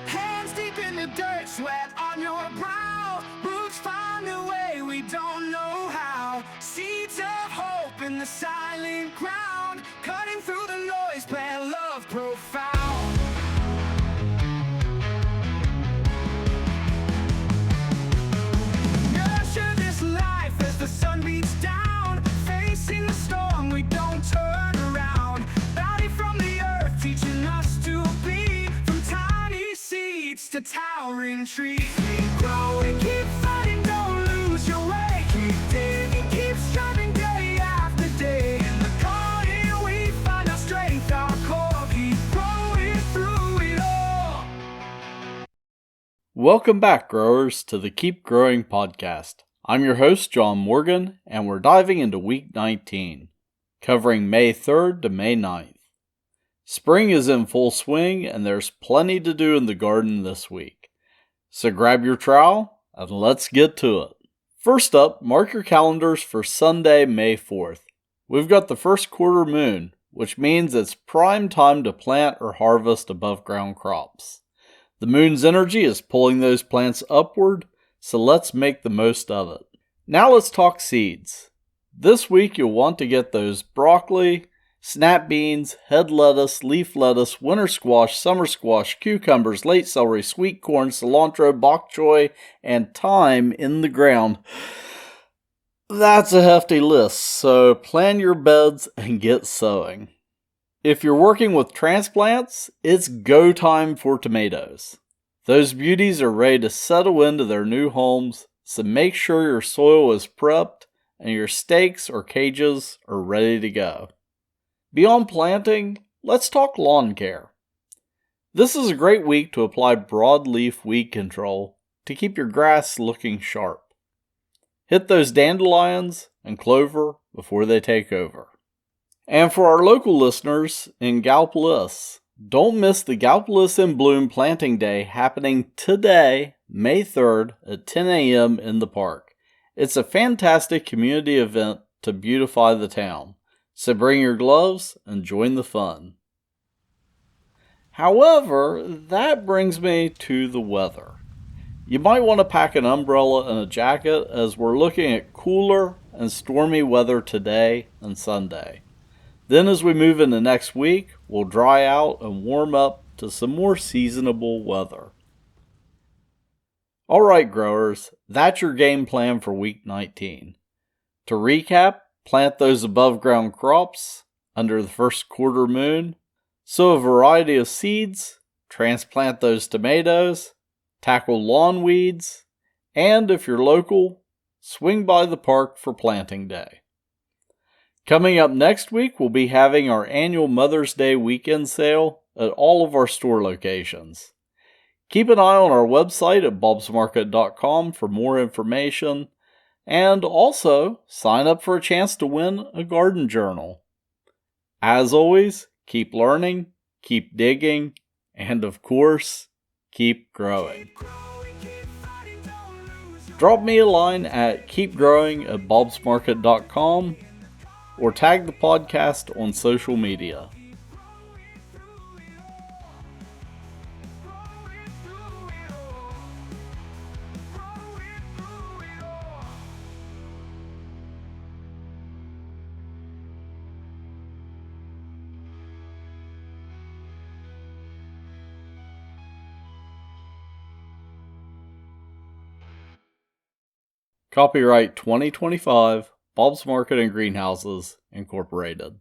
Hands deep in the dirt, sweat on your brow. Roots find a way, we don't know how. Seeds of hope in the silent ground. Cutting through the noise, plant love profound. Nurture this life as the sun beats down. Facing the storm, we don't turn around. Bounty from the earth, teaching us to be. From tiny seeds to towering trees. Keep growing, keep fighting, don't lose your way. Keep digging, keep striving day after day. In the calling we find our strength, our core. Keep growing through it all. Welcome back, growers, to the Keep Growing podcast. I'm your host, John Morgan, and we're diving into week 19, covering May 3rd to May 9th. Spring is in full swing, and there's plenty to do in the garden this week. So grab your trowel, and let's get to it. First up, mark your calendars for Sunday, May 4th. We've got the first quarter moon, which means it's prime time to plant or harvest above ground crops. The moon's energy is pulling those plants upward, so let's make the most of it. Now let's talk seeds. This week you'll want to get those broccoli, snap beans, head lettuce, leaf lettuce, winter squash, summer squash, cucumbers, late celery, sweet corn, cilantro, bok choy, and thyme in the ground. That's a hefty list, so plan your beds and get sowing. If you're working with transplants, it's go time for tomatoes. Those beauties are ready to settle into their new homes, so make sure your soil is prepped and your stakes or cages are ready to go. Beyond planting, let's talk lawn care. This is a great week to apply broadleaf weed control to keep your grass looking sharp. Hit those dandelions and clover before they take over. And for our local listeners in Gallipolis, don't miss the Gallipolis in Bloom Planting Day happening today, May 3rd at 10 a.m. in the park. It's a fantastic community event to beautify the town, so bring your gloves and join the fun. However, that brings me to the weather. You might want to pack an umbrella and a jacket as we're looking at cooler and stormy weather today and Sunday. Then as we move into next week, we'll dry out and warm up to some more seasonable weather. Alright growers, that's your game plan for week 19. To recap, plant those above ground crops under the first quarter moon, sow a variety of seeds, transplant those tomatoes, tackle lawn weeds, and if you're local, swing by the park for planting day. Coming up next week, we'll be having our annual Mother's Day weekend sale at all of our store locations. Keep an eye on our website at bobsmarket.com for more information, and also sign up for a chance to win a garden journal. As always, keep learning, keep digging, and of course, keep growing. Drop me a line at keepgrowing@bobsmarket.com or tag the podcast on social media. Copyright 2025, Bob's Market and Greenhouses, Incorporated.